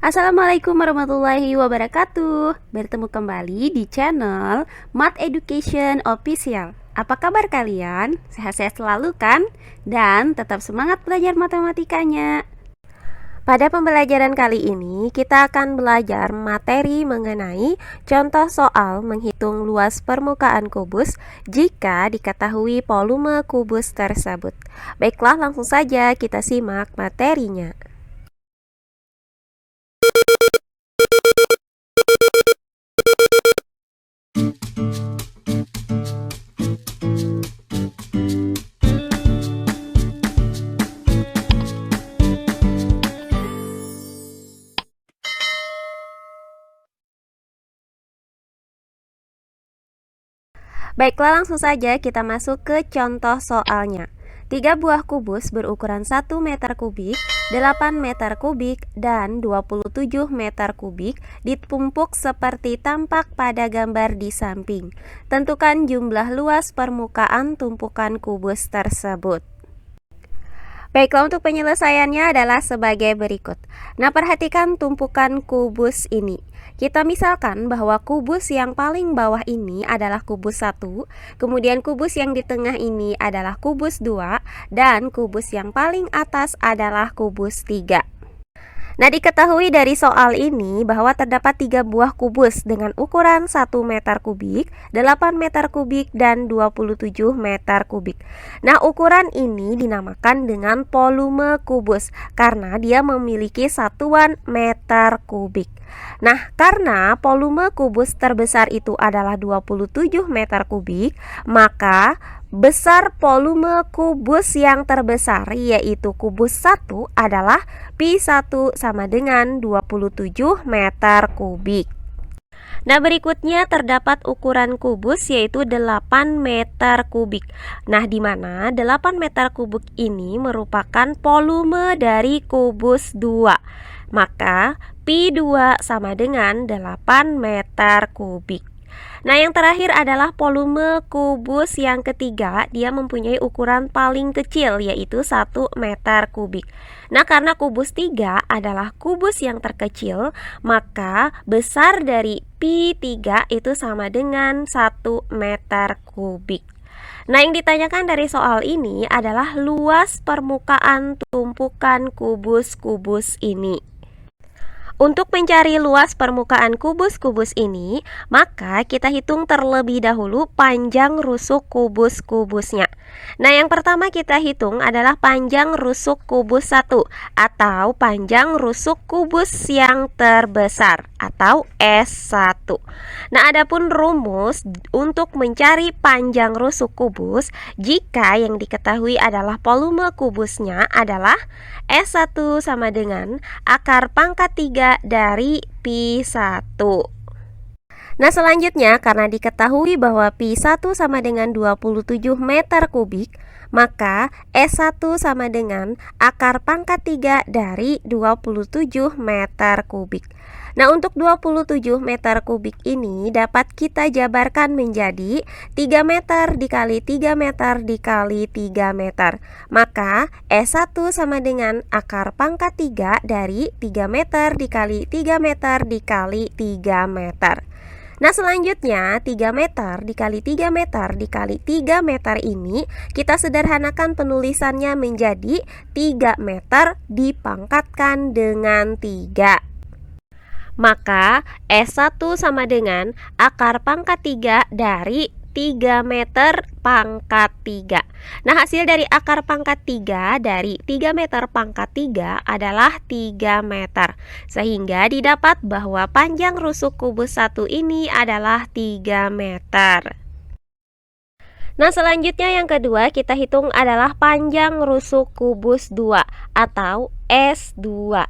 Assalamualaikum warahmatullahi wabarakatuh. Bertemu kembali di channel Math Education Official. Apa kabar kalian? Sehat-sehat selalu kan? Dan tetap semangat belajar matematikanya. Pada pembelajaran kali ini kita akan belajar materi mengenai contoh soal menghitung luas permukaan kubus jika diketahui volume kubus tersebut. Baiklah, langsung saja kita simak materinya. Baiklah, langsung saja kita masuk ke contoh soalnya. 3 buah kubus berukuran 1 meter kubik, 8 meter kubik, dan 27 meter kubik ditumpuk seperti tampak pada gambar di samping. Tentukan jumlah luas permukaan tumpukan kubus tersebut. Baiklah, untuk penyelesaiannya adalah sebagai berikut. Nah, perhatikan tumpukan kubus ini. Kita misalkan bahwa kubus yang paling bawah ini adalah kubus 1, kemudian kubus yang di tengah ini adalah kubus 2, dan kubus yang paling atas adalah kubus 3. Nah, diketahui dari soal ini bahwa terdapat 3 buah kubus dengan ukuran 1 meter kubik, 8 meter kubik, dan 27 meter kubik. Nah, ukuran ini dinamakan dengan volume kubus karena dia memiliki satuan meter kubik. Nah, karena volume kubus terbesar itu adalah 27 meter kubik, maka besar volume kubus yang terbesar yaitu kubus 1 adalah Pi1 sama dengan 27 meter kubik. Nah, berikutnya terdapat ukuran kubus yaitu 8 meter kubik. Nah, di mana 8 meter kubik ini merupakan volume dari kubus 2. Maka Pi2 sama dengan 8 meter kubik. Nah, yang terakhir adalah volume kubus yang ketiga. Dia mempunyai ukuran paling kecil yaitu 1 meter kubik. Nah, karena kubus 3 adalah kubus yang terkecil, maka besar dari Pi3 itu sama dengan 1 meter kubik. Nah, yang ditanyakan dari soal ini adalah luas permukaan tumpukan kubus-kubus ini. Untuk mencari luas permukaan kubus-kubus ini, maka kita hitung terlebih dahulu panjang rusuk kubus-kubusnya. Nah, yang pertama kita hitung adalah panjang rusuk kubus 1 atau panjang rusuk kubus yang terbesar atau S1. Nah, adapun rumus untuk mencari panjang rusuk kubus jika yang diketahui adalah volume kubusnya adalah S1 sama dengan akar pangkat 3 dari Pi1. Nah, selanjutnya karena diketahui bahwa Pi1 sama dengan 27 meter kubik, maka S1 sama dengan akar pangkat 3 dari 27 meter kubik. Nah, untuk 27 meter kubik ini dapat kita jabarkan menjadi 3 meter dikali 3 meter dikali 3 meter. Maka S1 sama dengan akar pangkat 3 dari 3 meter dikali 3 meter dikali 3 meter. Nah, selanjutnya 3 meter dikali 3 meter dikali 3 meter ini kita sederhanakan penulisannya menjadi 3 meter dipangkatkan dengan 3. Maka S1 sama dengan akar pangkat 3 dari 3 meter pangkat 3. Nah, hasil dari akar pangkat 3 dari 3 meter pangkat 3 adalah 3 meter. Sehingga didapat bahwa panjang rusuk kubus 1 ini adalah 3 meter. Nah, selanjutnya yang kedua kita hitung adalah panjang rusuk kubus 2 atau S2.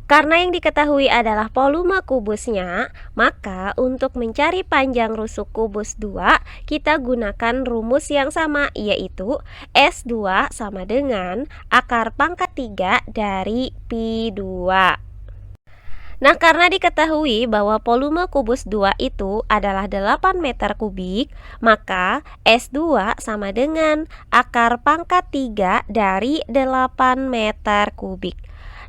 Karena yang diketahui adalah volume kubusnya, maka untuk mencari panjang rusuk kubus 2, kita gunakan rumus yang sama, yaitu S2 sama dengan akar pangkat 3 dari Pi2. Nah, karena diketahui bahwa volume kubus 2 itu adalah 8 meter kubik, maka S2 sama dengan akar pangkat 3 dari 8 meter kubik.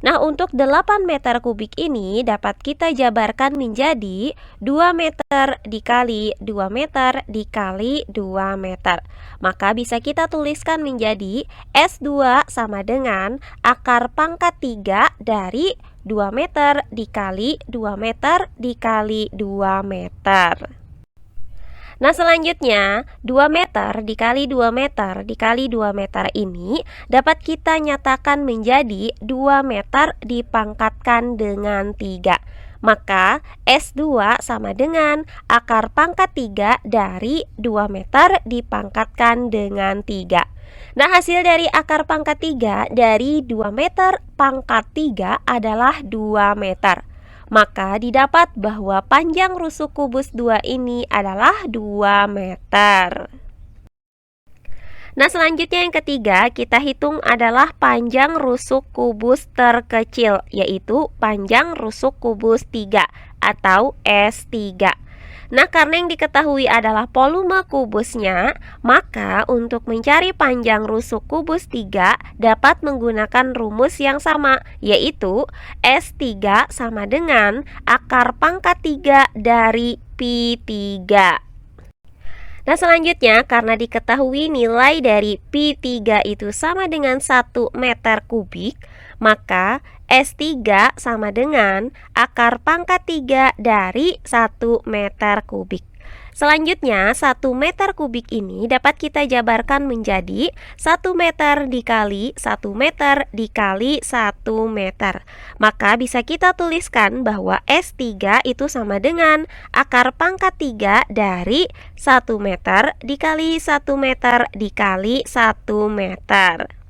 Nah, untuk 8 meter kubik ini dapat kita jabarkan menjadi 2 meter dikali 2 meter dikali 2 meter. Maka bisa kita tuliskan menjadi S2 sama dengan akar pangkat 3 dari 2 meter dikali 2 meter dikali 2 meter. Nah, selanjutnya 2 meter dikali 2 meter dikali 2 meter ini dapat kita nyatakan menjadi 2 meter dipangkatkan dengan 3. Maka S2 sama dengan akar pangkat 3 dari 2 meter dipangkatkan dengan 3. Nah, hasil dari akar pangkat 3 dari 2 meter pangkat 3 adalah 2 meter. Maka didapat bahwa panjang rusuk kubus 2 ini adalah 2 meter. Nah, selanjutnya yang ketiga kita hitung adalah panjang rusuk kubus terkecil, yaitu panjang rusuk kubus 3 atau S3. Nah, karena yang diketahui adalah volume kubusnya, maka untuk mencari panjang rusuk kubus 3 dapat menggunakan rumus yang sama, yaitu S3 sama dengan akar pangkat 3 dari pi 3. Nah, selanjutnya karena diketahui nilai dari pi 3 itu sama dengan 1 meter kubik, maka S3 sama dengan akar pangkat 3 dari 1 meter kubik. Selanjutnya 1 meter kubik ini dapat kita jabarkan menjadi 1 meter dikali 1 meter dikali 1 meter. Maka bisa kita tuliskan bahwa S3 itu sama dengan akar pangkat 3 dari 1 meter dikali 1 meter dikali 1 meter.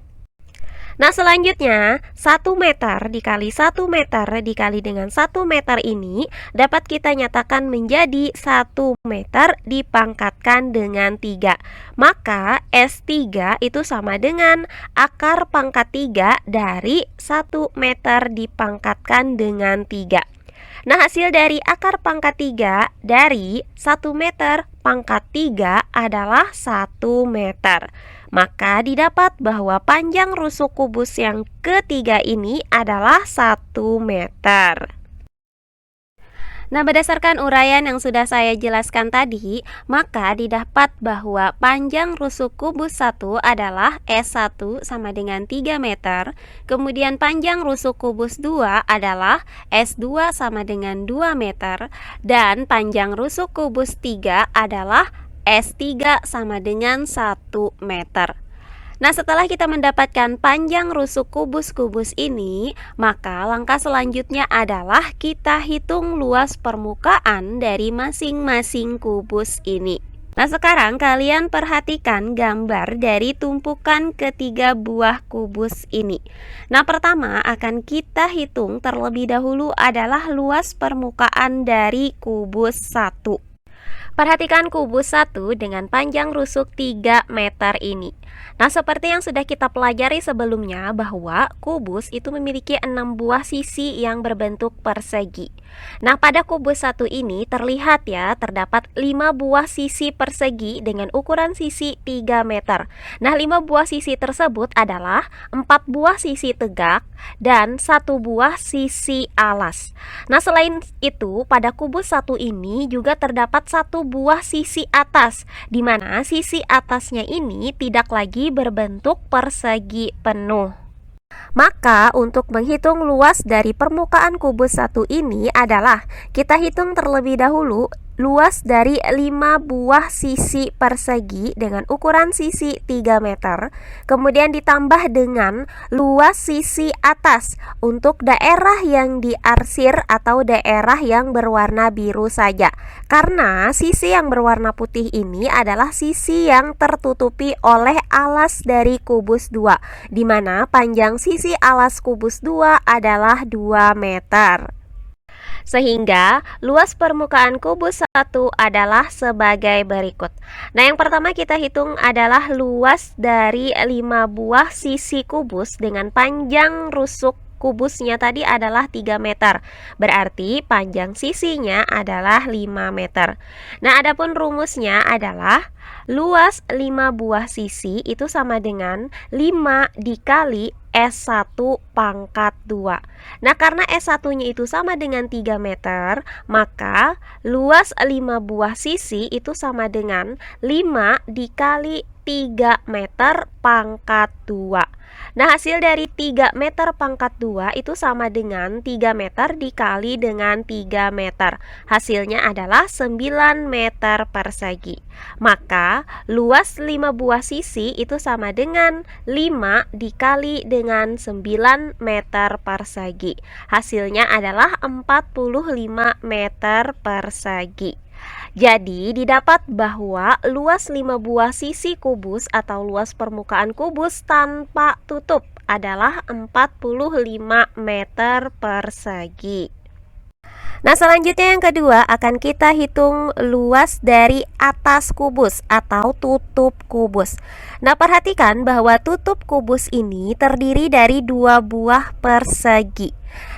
Nah, selanjutnya 1 meter dikali 1 meter dikali dengan 1 meter ini dapat kita nyatakan menjadi 1 meter dipangkatkan dengan 3. Maka S3 itu sama dengan akar pangkat 3 dari 1 meter dipangkatkan dengan 3. Nah, hasil dari akar pangkat 3 dari 1 meter pangkat 3 adalah 1 meter. Maka didapat bahwa panjang rusuk kubus yang ketiga ini adalah 1 meter. Nah, berdasarkan uraian yang sudah saya jelaskan tadi, maka didapat bahwa panjang rusuk kubus 1 adalah S1 sama dengan 3 meter. Kemudian panjang rusuk kubus 2 adalah S2 sama dengan 2 meter. Dan panjang rusuk kubus 3 adalah S3 sama dengan 1 meter. Nah, setelah kita mendapatkan panjang rusuk kubus-kubus ini, maka langkah selanjutnya adalah kita hitung luas permukaan dari masing-masing kubus ini. Nah, sekarang kalian perhatikan gambar dari tumpukan ketiga buah kubus ini. Nah, pertama akan kita hitung terlebih dahulu adalah luas permukaan dari kubus 1. Perhatikan kubus 1 dengan panjang rusuk 3 meter ini. Nah, seperti yang sudah kita pelajari sebelumnya bahwa kubus itu memiliki 6 buah sisi yang berbentuk persegi. Nah, pada kubus 1 ini terlihat ya, terdapat 5 buah sisi persegi dengan ukuran sisi 3 meter. Nah, 5 buah sisi tersebut adalah 4 buah sisi tegak dan 1 buah sisi alas. Nah, selain itu, pada kubus 1 ini juga terdapat 1 buah sisi atas, di mana sisi atasnya ini tidak lagi berbentuk persegi penuh. Maka untuk menghitung luas dari permukaan kubus 1 ini adalah kita hitung terlebih dahulu luas dari 5 buah sisi persegi dengan ukuran sisi 3 meter, kemudian ditambah dengan luas sisi atas untuk daerah yang diarsir atau daerah yang berwarna biru saja, karena sisi yang berwarna putih ini adalah sisi yang tertutupi oleh alas dari kubus 2, di mana panjang sisi alas kubus 2 adalah 2 meter. Sehingga luas permukaan kubus 1 adalah sebagai berikut. Nah, yang pertama kita hitung adalah luas dari 5 buah sisi kubus dengan panjang rusuk kubusnya tadi adalah 3 meter. Berarti panjang sisinya adalah 5 meter. Nah, adapun rumusnya adalah luas 5 buah sisi itu sama dengan 5 dikali S1 pangkat 2. Nah, karena S1-nya itu sama dengan 3 meter, maka luas 5 buah sisi itu sama dengan 5 dikali 3 meter pangkat 2. Nah, hasil dari 3 meter pangkat 2 itu sama dengan 3 meter dikali dengan 3 meter. Hasilnya adalah 9 meter persegi. Maka, luas 5 buah sisi itu sama dengan 5 dikali dengan 9 meter persegi. Hasilnya adalah 45 meter persegi. Jadi, didapat bahwa luas 5 buah sisi kubus atau luas permukaan kubus tanpa tutup adalah 45 meter persegi. Nah, selanjutnya yang kedua akan kita hitung luas dari atas kubus atau tutup kubus. Nah, perhatikan bahwa tutup kubus ini terdiri dari 2 buah persegi.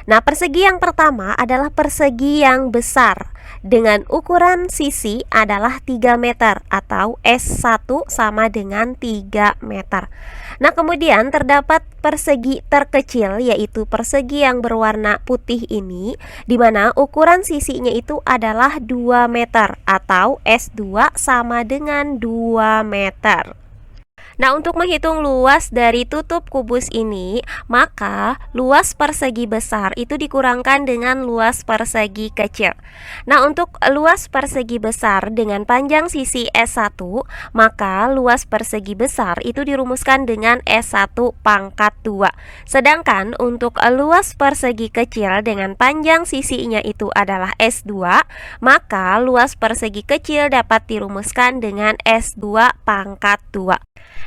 Nah, persegi yang pertama adalah persegi yang besar dengan ukuran sisi adalah 3 meter atau S1 sama dengan 3 meter. Nah, kemudian terdapat persegi terkecil yaitu persegi yang berwarna putih ini, di mana ukuran sisinya itu adalah 2 meter atau S2 sama dengan 2 meter. Nah, untuk menghitung luas dari tutup kubus ini, maka luas persegi besar itu dikurangkan dengan luas persegi kecil. Nah, untuk luas persegi besar dengan panjang sisi S1, maka luas persegi besar itu dirumuskan dengan S1 pangkat 2. Sedangkan untuk luas persegi kecil dengan panjang sisinya itu adalah S2, maka luas persegi kecil dapat dirumuskan dengan S2 pangkat 2.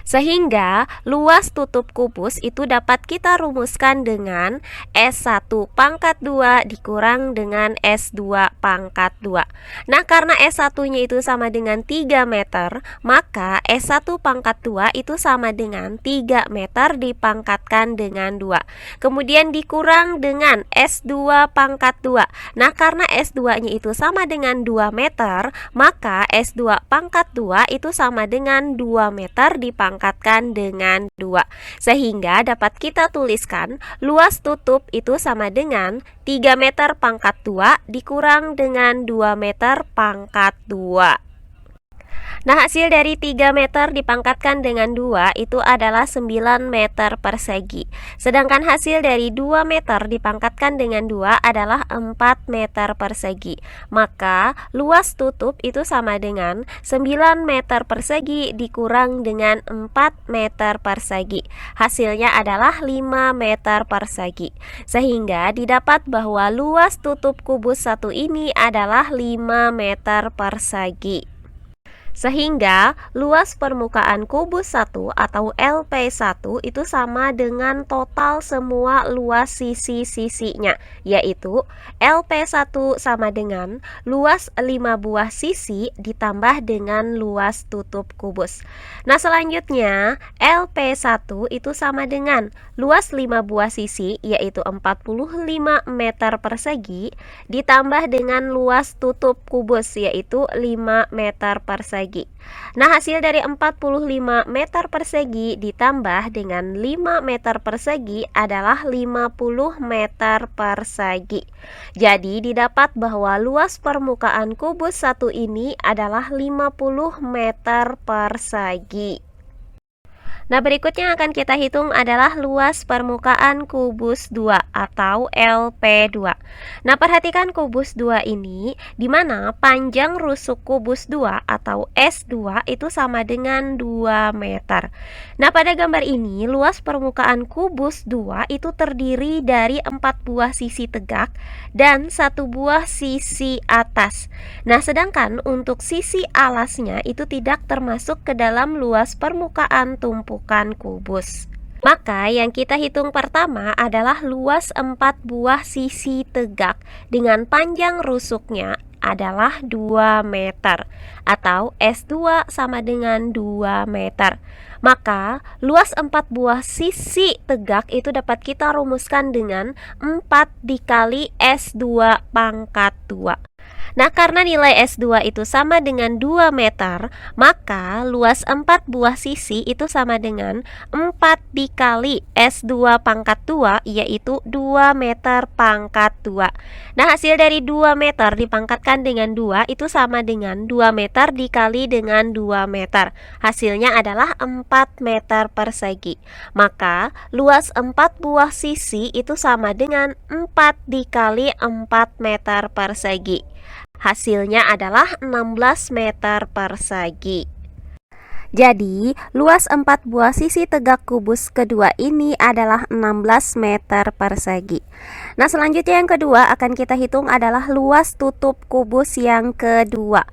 Sehingga luas tutup kubus itu dapat kita rumuskan dengan S1 pangkat 2 dikurang dengan S2 pangkat 2. Nah, karena S1-nya itu sama dengan 3 meter, maka S1 pangkat 2 itu sama dengan 3 meter dipangkatkan dengan 2. Kemudian dikurang dengan S2 pangkat 2. Nah, karena S2-nya itu sama dengan 2 meter, maka S2 pangkat 2 itu sama dengan 2 meter dipangkatkan dengan 2. Sehingga dapat kita tuliskan luas tutup itu sama dengan 3 meter pangkat 2 dikurang dengan 2 meter pangkat 2. Nah, hasil dari 3 meter dipangkatkan dengan 2 itu adalah 9 meter persegi. Sedangkan hasil dari 2 meter dipangkatkan dengan 2 adalah 4 meter persegi. Maka luas tutup itu sama dengan 9 meter persegi dikurang dengan 4 meter persegi. Hasilnya adalah 5 meter persegi. Sehingga didapat bahwa luas tutup kubus satu ini adalah 5 meter persegi. Sehingga luas permukaan kubus 1 atau LP1 itu sama dengan total semua luas sisi-sisinya, yaitu LP1 sama dengan luas 5 buah sisi ditambah dengan luas tutup kubus. Nah, selanjutnya LP1 itu sama dengan luas 5 buah sisi yaitu 45 meter persegi ditambah dengan luas tutup kubus yaitu 5 meter persegi. Nah, hasil dari 45 meter persegi ditambah dengan 5 meter persegi adalah 50 meter persegi. Jadi didapat bahwa luas permukaan kubus satu ini adalah 50 meter persegi. Nah, berikutnya akan kita hitung adalah luas permukaan kubus 2 atau LP2. Nah, perhatikan kubus 2 ini, di mana panjang rusuk kubus 2 atau S2 itu sama dengan 2 meter. Nah, pada gambar ini, luas permukaan kubus 2 itu terdiri dari 4 buah sisi tegak dan 1 buah sisi atas. Nah, sedangkan untuk sisi alasnya itu tidak termasuk ke dalam luas permukaan tumpukan kubus. Maka yang kita hitung pertama adalah luas 4 buah sisi tegak dengan panjang rusuknya adalah 2 meter atau S2 sama dengan 2 meter. Maka luas 4 buah sisi tegak itu dapat kita rumuskan dengan 4 dikali S2 pangkat 2. Nah, karena nilai S2 itu sama dengan 2 meter, maka luas 4 buah sisi itu sama dengan 4 dikali S2 pangkat 2, yaitu 2 meter pangkat 2. Nah, hasil dari 2 meter dipangkatkan dengan 2 itu sama dengan 2 meter dikali dengan 2 meter. Hasilnya adalah 4 meter persegi. Maka, luas 4 buah sisi itu sama dengan 4 dikali 4 meter persegi. Hasilnya adalah 16 meter persegi. Jadi, luas 4 buah sisi tegak kubus kedua ini adalah 16 meter persegi. Nah, selanjutnya yang kedua akan kita hitung adalah luas tutup kubus yang kedua.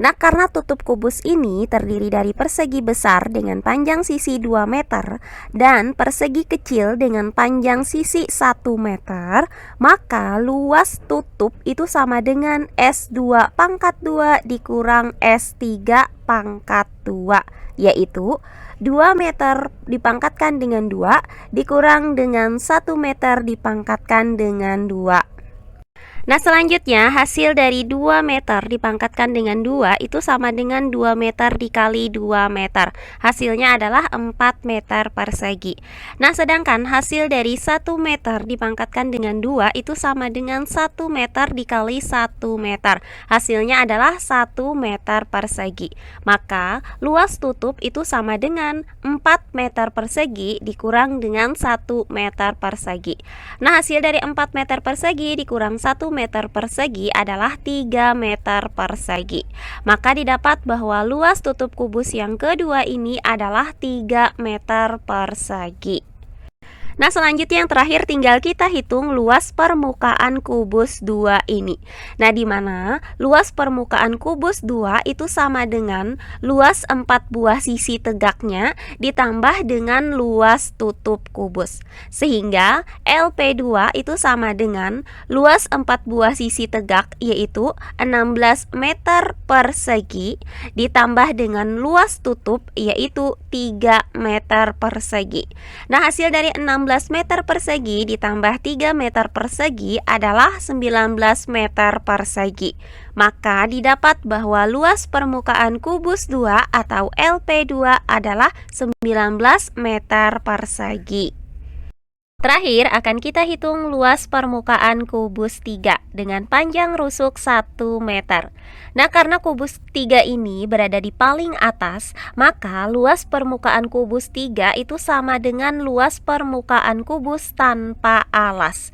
Nah, karena tutup kubus ini terdiri dari persegi besar dengan panjang sisi 2 meter dan persegi kecil dengan panjang sisi 1 meter, maka luas tutup itu sama dengan S2 pangkat 2 dikurang S3 pangkat 2, yaitu 2 meter dipangkatkan dengan 2 dikurang dengan 1 meter dipangkatkan dengan 2. Nah, selanjutnya hasil dari 2 meter dipangkatkan dengan 2 itu sama dengan 2 meter dikali 2 meter. Hasilnya adalah 4 meter persegi. Nah, sedangkan hasil dari 1 meter dipangkatkan dengan 2 itu sama dengan 1 meter dikali 1 meter. Hasilnya adalah 1 meter persegi. Maka, luas tutup itu sama dengan 4 meter persegi dikurang dengan 1 meter persegi. Nah, hasil dari 4 meter persegi dikurang 1 meter persegi adalah 3 meter persegi. Maka didapat bahwa luas tutup kubus yang kedua ini adalah 3 meter persegi. Nah, selanjutnya yang terakhir tinggal kita hitung luas permukaan kubus 2 ini. Nah, di mana luas permukaan kubus 2 itu sama dengan luas 4 buah sisi tegaknya ditambah dengan luas tutup kubus. Sehingga LP2 itu sama dengan luas 4 buah sisi tegak yaitu 16 meter persegi ditambah dengan luas tutup yaitu 3 meter persegi. Nah, hasil dari 16 meter persegi ditambah 3 meter persegi adalah 19 meter persegi. Maka didapat bahwa luas permukaan kubus 2 atau LP2 adalah 19 meter persegi. Terakhir akan kita hitung luas permukaan kubus 3 dengan panjang rusuk 1 meter. Nah, karena kubus 3 ini berada di paling atas, maka luas permukaan kubus 3 itu sama dengan luas permukaan kubus tanpa alas.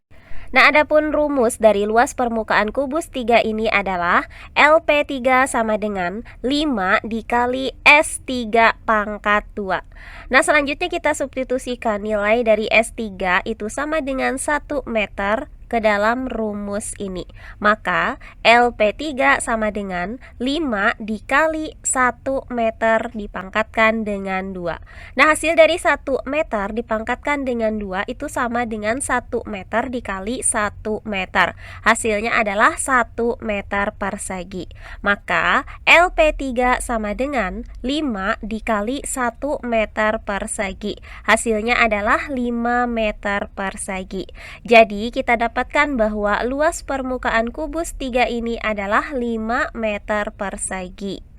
Nah, adapun rumus dari luas permukaan kubus 3 ini adalah LP3 sama dengan 5 dikali S3 pangkat 2. Nah, selanjutnya kita substitusikan nilai dari S3 itu sama dengan 1 meter ke dalam rumus ini. Maka LP3 sama dengan 5 dikali 1 meter dipangkatkan dengan 2. Nah, hasil dari 1 meter dipangkatkan dengan 2 itu sama dengan 1 meter dikali 1 meter. Hasilnya adalah 1 meter persegi. Maka LP3 sama dengan 5 dikali 1 meter persegi. Hasilnya adalah 5 meter persegi. Jadi kita dapatkan bahwa luas permukaan kubus 3 ini adalah 5 meter persegi.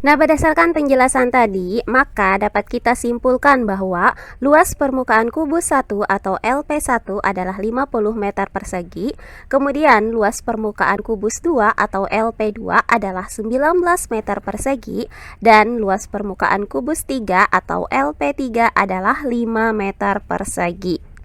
Nah, berdasarkan penjelasan tadi, maka dapat kita simpulkan bahwa luas permukaan kubus 1 atau LP1 adalah 50 meter persegi. Kemudian luas permukaan kubus 2 atau LP2 adalah 19 meter persegi. Dan luas permukaan kubus 3 atau LP3 adalah 5 meter persegi.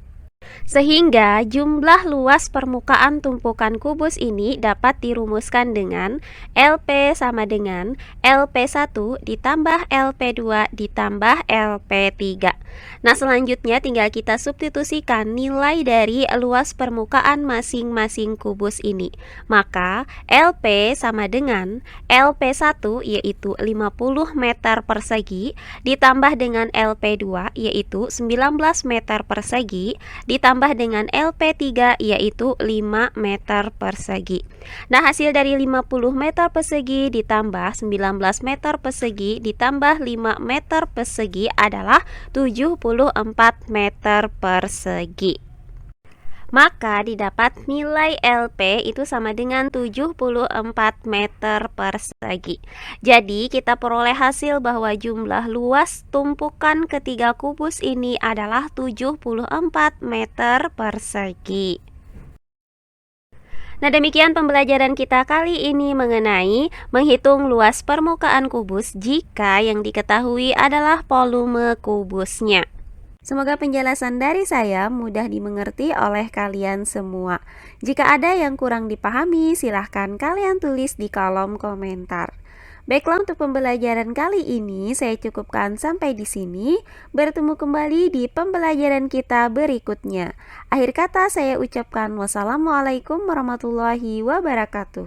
Sehingga jumlah luas permukaan tumpukan kubus ini dapat dirumuskan dengan LP sama dengan LP1 ditambah LP2 ditambah LP3. Nah, selanjutnya tinggal kita substitusikan nilai dari luas permukaan masing-masing kubus ini. Maka LP sama dengan LP1 yaitu 50 meter persegi ditambah dengan LP2 yaitu 19 meter persegi ditambah dengan LP3 yaitu 5 meter persegi. Nah, hasil dari 50 meter persegi ditambah 19 meter persegi ditambah 5 meter persegi adalah 74 meter persegi. Maka didapat nilai LP itu sama dengan 74 meter persegi. Jadi kita peroleh hasil bahwa jumlah luas tumpukan ketiga kubus ini adalah 74 meter persegi. Nah, demikian pembelajaran kita kali ini mengenai menghitung luas permukaan kubus jika yang diketahui adalah volume kubusnya. Semoga penjelasan dari saya mudah dimengerti oleh kalian semua. Jika ada yang kurang dipahami, silahkan kalian tulis di kolom komentar. Baiklah, untuk pembelajaran kali ini saya cukupkan sampai di sini. Bertemu kembali di pembelajaran kita berikutnya. Akhir kata saya ucapkan wassalamualaikum warahmatullahi wabarakatuh.